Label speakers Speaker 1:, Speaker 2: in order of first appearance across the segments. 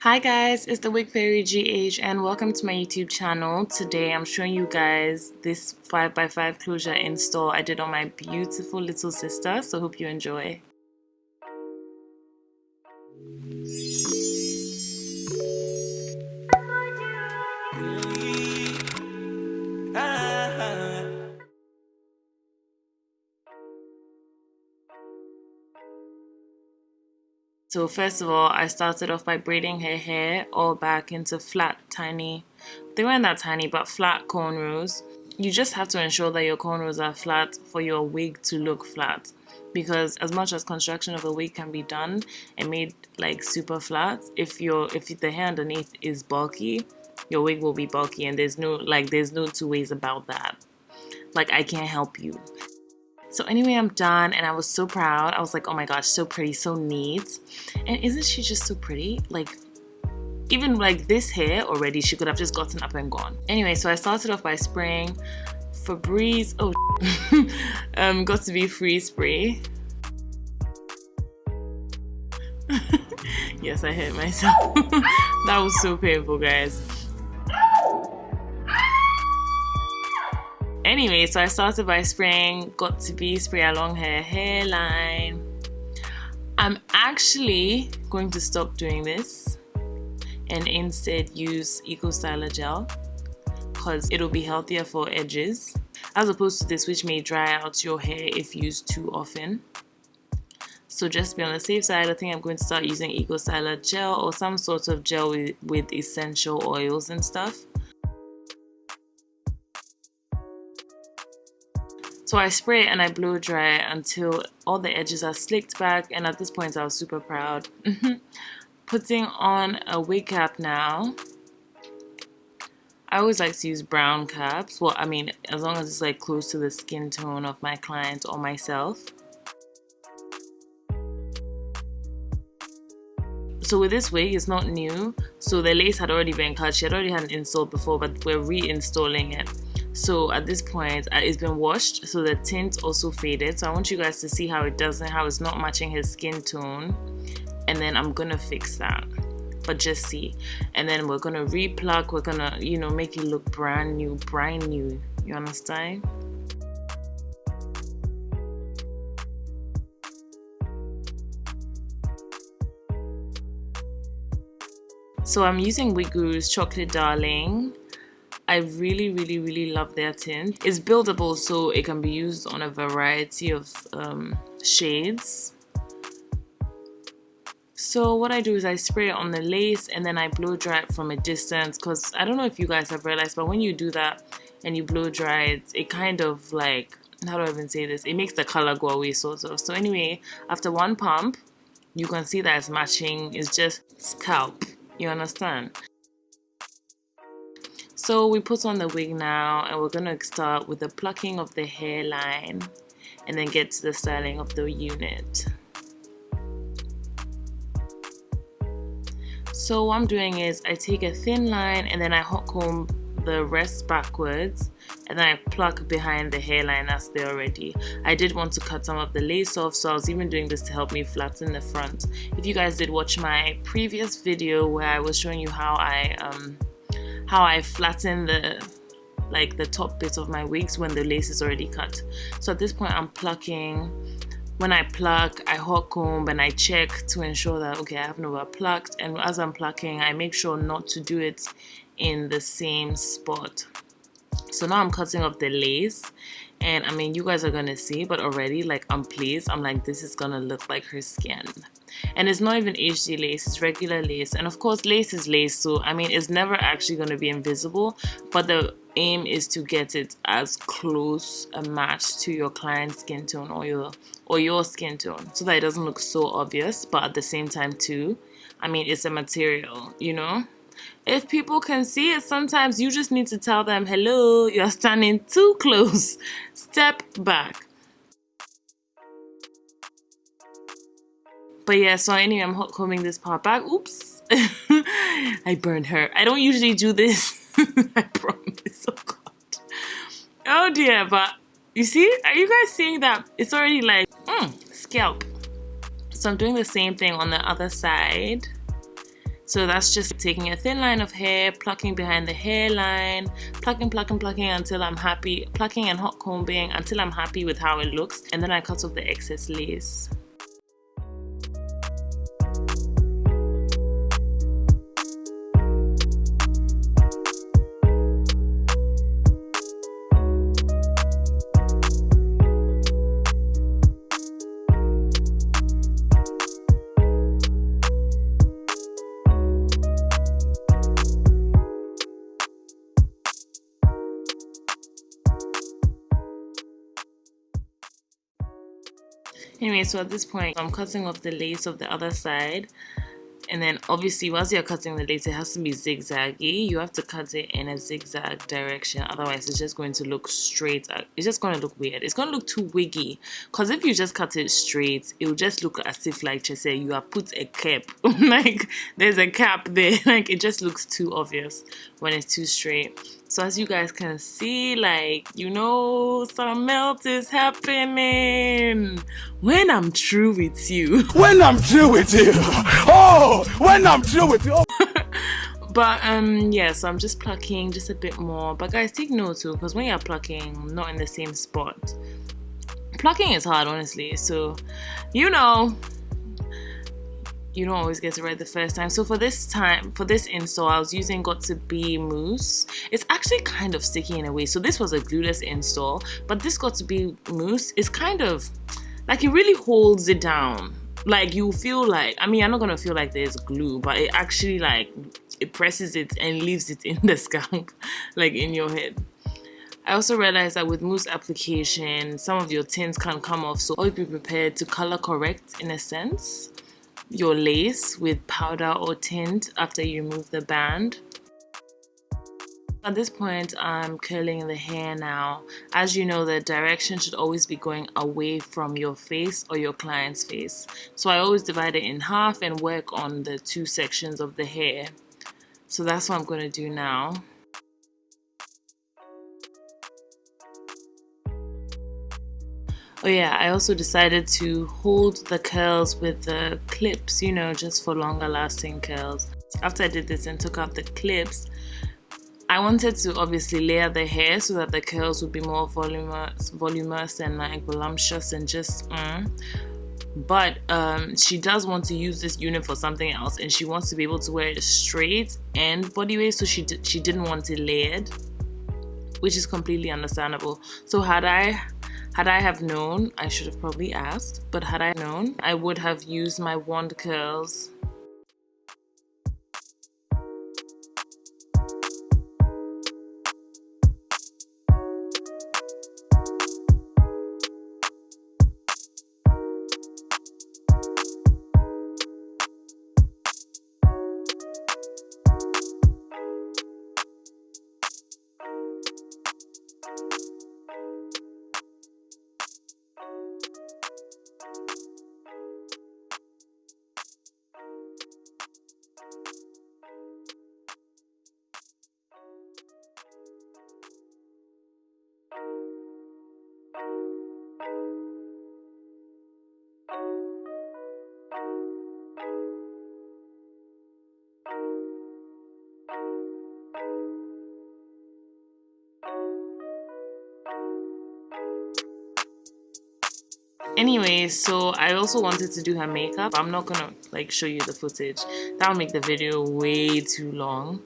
Speaker 1: Hi guys, it's the Wig Fairy GH and welcome to my YouTube channel. Today I'm showing you guys this 5x5 closure install I did on my beautiful little sister, so hope you enjoy. So first of all, I started off by braiding her hair all back into flat, tiny, they weren't that tiny, but flat cornrows. You just have to ensure that your cornrows are flat for your wig to look flat. Because as much as construction of a wig can be done and made like super flat, if the hair underneath is bulky, your wig will be bulky, and there's no two ways about that. Like, I can't help you. So anyway, I'm done and I was so proud. I was like, oh my gosh, so pretty, so neat. And isn't she just so pretty? Like, even like this hair already, she could have just gotten up and gone. Anyway, so I started off by spraying Febreze, GOT2B free spray. Yes, I hit myself. That was so painful, guys. Anyway, so I started by spraying GOT2B spray along her hairline. I'm actually going to stop doing this and instead use Eco Styler gel because it'll be healthier for edges as opposed to this, which may dry out your hair if used too often. So just to be on the safe side, I think I'm going to start using Eco Styler gel or some sort of gel with essential oils and stuff. So I spray and I blow dry until all the edges are slicked back, and at this point I was super proud. Putting on a wig cap now. I always like to use brown caps. Well, I mean, as long as it's like close to the skin tone of my client or myself. So with this wig, it's not new. So the lace had already been cut. She had already had it installed before, but we're reinstalling it. So at this point, it's been washed, so the tint also faded. So I want you guys to see how it's not matching his skin tone. And then I'm gonna fix that, but just see. And then we're gonna repluck, we're gonna, make it look brand new, you understand? So I'm using Wig Guru's Chocolate Darling. I really love their tint. It's buildable, so it can be used on a variety of shades. So what I do is I spray it on the lace and then I blow dry it from a distance, because I don't know if you guys have realized, but when you do that and you blow dry it, it kind of like, how do I even say this? It makes the color go away, sort of. So anyway, after one pump, you can see that it's matching. It's just scalp. You understand? So we put on the wig now and we're going to start with the plucking of the hairline and then get to the styling of the unit. So what I'm doing is I take a thin line and then I hot comb the rest backwards and then I pluck behind the hairline that's there already. I did want to cut some of the lace off, so I was even doing this to help me flatten the front. If you guys did watch my previous video where I was showing you how I flatten the top bit of my wigs when the lace is already cut. So at this point I'm plucking. When I pluck, I hot comb and I check to ensure that, okay, I haven't over plucked, and as I'm plucking I make sure not to do it in the same spot. So now I'm cutting off the lace, and I mean, you guys are gonna see, but already like I'm pleased. I'm like, this is gonna look like her skin. And it's not even HD lace, it's regular lace. And of course, lace is lace, so I mean, it's never actually going to be invisible, but the aim is to get it as close a match to your client's skin tone or your skin tone, so that it doesn't look so obvious, but at the same time too, I mean, it's a material, If people can see it, sometimes you just need to tell them, hello, you're standing too close, step back. But yeah, so anyway, I'm hot combing this part back. Oops. I burned her. I don't usually do this. I promise. Oh God. Oh dear, but you see? Are you guys seeing that? It's already like, scalp. So I'm doing the same thing on the other side. So that's just taking a thin line of hair, plucking behind the hairline, plucking until I'm happy, plucking and hot combing until I'm happy with how it looks, and then I cut off the excess lace. Anyway, so at this point, I'm cutting off the lace of the other side. And then obviously, whilst you're cutting the lace, it has to be zigzaggy. You have to cut it in a zigzag direction. Otherwise, it's just going to look straight. It's just going to look weird. It's going to look too wiggy. Because if you just cut it straight, it will just look as if, like you say, you have put a cap. Like, there's a cap there. Like, it just looks too obvious when it's too straight. So as you guys can see, like, you know, some melt is happening when I'm through with you.
Speaker 2: When I'm through with you. Oh, when I'm through with you.
Speaker 1: But yeah, so I'm just plucking just a bit more. But guys, take note too, because when you're plucking, not in the same spot. Plucking is hard, honestly. So, you know, you don't always get it right the first time. So for this install, I was using GOT2B mousse. It's actually kind of sticky in a way. So this was a glueless install, but this GOT2B mousse is kind of like, it really holds it down. Like, you feel like, I mean, you're not gonna feel like there's glue, but it actually, like, it presses it and leaves it in the scalp, like in your head. I also realized that with mousse application, some of your tints can come off, so always be prepared to color correct, in a sense, your lace with powder or tint after you remove the band. At this point, I'm curling the hair now. As you know, the direction should always be going away from your face or your client's face. So I always divide it in half and work on the two sections of the hair. So that's what I'm going to do now. Oh yeah, I also decided to hold the curls with the clips, you know, just for longer lasting curls. After I did this and took out the clips, I wanted to obviously layer the hair so that the curls would be more voluminous and like voluptuous and just But she does want to use this unit for something else, and she wants to be able to wear it straight and body wave, so she didn't want it layered, which is completely understandable. So had I have known, I should have probably asked, but had I known, I would have used my wand curls. Anyway, so I also wanted to do her makeup. I'm not gonna like show you the footage. That'll make the video way too long.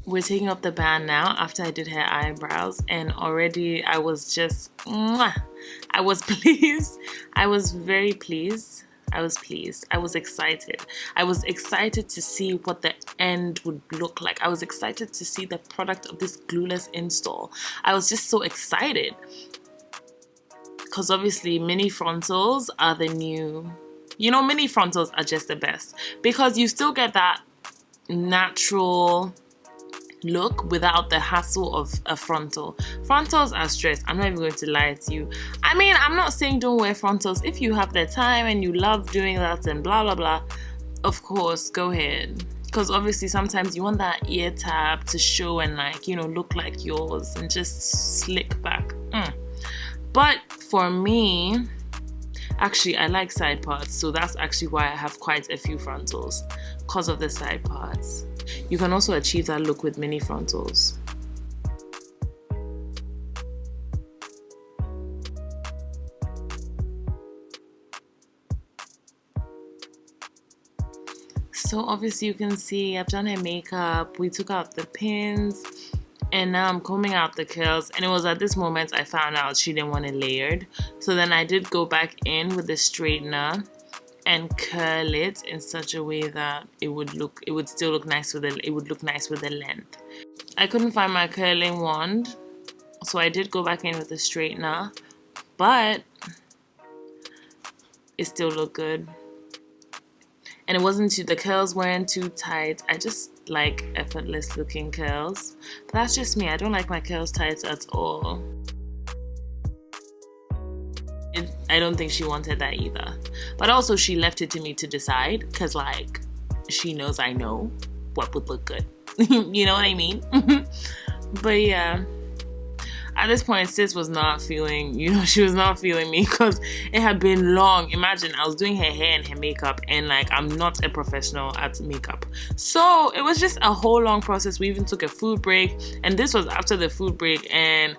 Speaker 1: We're taking off the band now after I did her eyebrows, and already I was I was pleased. I was very pleased. I was pleased. I was excited. I was excited to see what the end would look like. I was excited to see the product of this glueless install. I was just so excited. Because obviously mini frontals are the new, you know, mini frontals are just the best. Because you still get that natural look without the hassle of a frontal. Frontals are stress. I'm not even going to lie to you. I mean, I'm not saying don't wear frontals. If you have the time and you love doing that and blah blah blah, of course, go ahead. Because obviously sometimes you want that ear tab to show and, like, you know, look like yours and just slick back. But for me, actually I like side parts, so that's actually why I have quite a few frontals, because of the side parts. You can also achieve that look with mini frontals. So obviously you can see I've done her makeup, we took out the pins, and now I'm combing out the curls. And it was at this moment I found out she didn't want it layered, so then I did go back in with the straightener and curl it in such a way that it would still look nice with the length. I couldn't find my curling wand, so I did go back in with the straightener, but it still looked good. And it wasn't the curls weren't too tight. I just like effortless looking curls. But that's just me. I don't like my curls tight at all. I don't think she wanted that either. But also she left it to me to decide, because, like, she knows I know what would look good. You know what I mean? But yeah, at this point sis was not feeling, you know, she was not feeling me, because it had been long. Imagine, I was doing her hair and her makeup, and, like, I'm not a professional at makeup, so it was just a whole long process. We even took a food break, and this was after the food break, and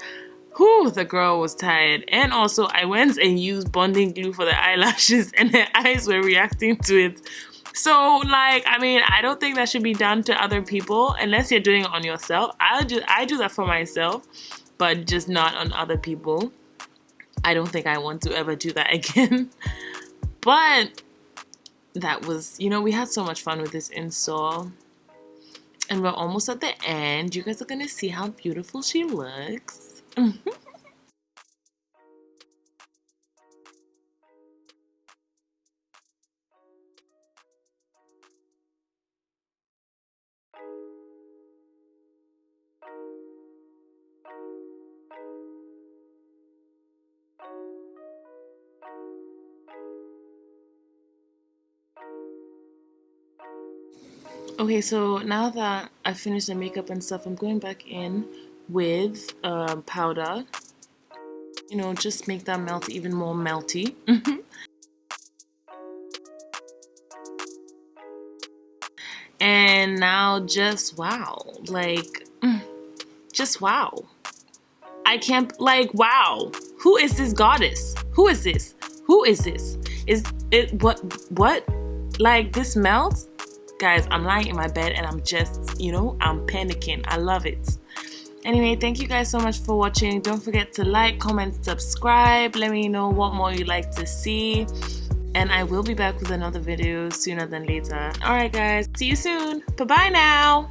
Speaker 1: whew, the girl was tired. And also I went and used bonding glue for the eyelashes, and her eyes were reacting to it. So, like, I mean, I don't think that should be done to other people unless you're doing it on yourself. I do that for myself, but just not on other people. I don't think I want to ever do that again. But that was, you know, we had so much fun with this install, and we're almost at the end. You guys are gonna see how beautiful she looks. Okay, so now that I've finished the makeup and stuff, I'm going back in with powder. You know, just make that melt even more melty. And now just wow, like, just wow. I can't, like, wow. Who is this goddess? Who is this? Who is this? Is it, what? Like, this melts? Guys, I'm lying in my bed and I'm just, you know, I'm panicking. I love it. Anyway, thank you guys so much for watching. Don't forget to like, comment, subscribe. Let me know what more you'd like to see. And I will be back with another video sooner than later. Alright guys, see you soon. Bye-bye now.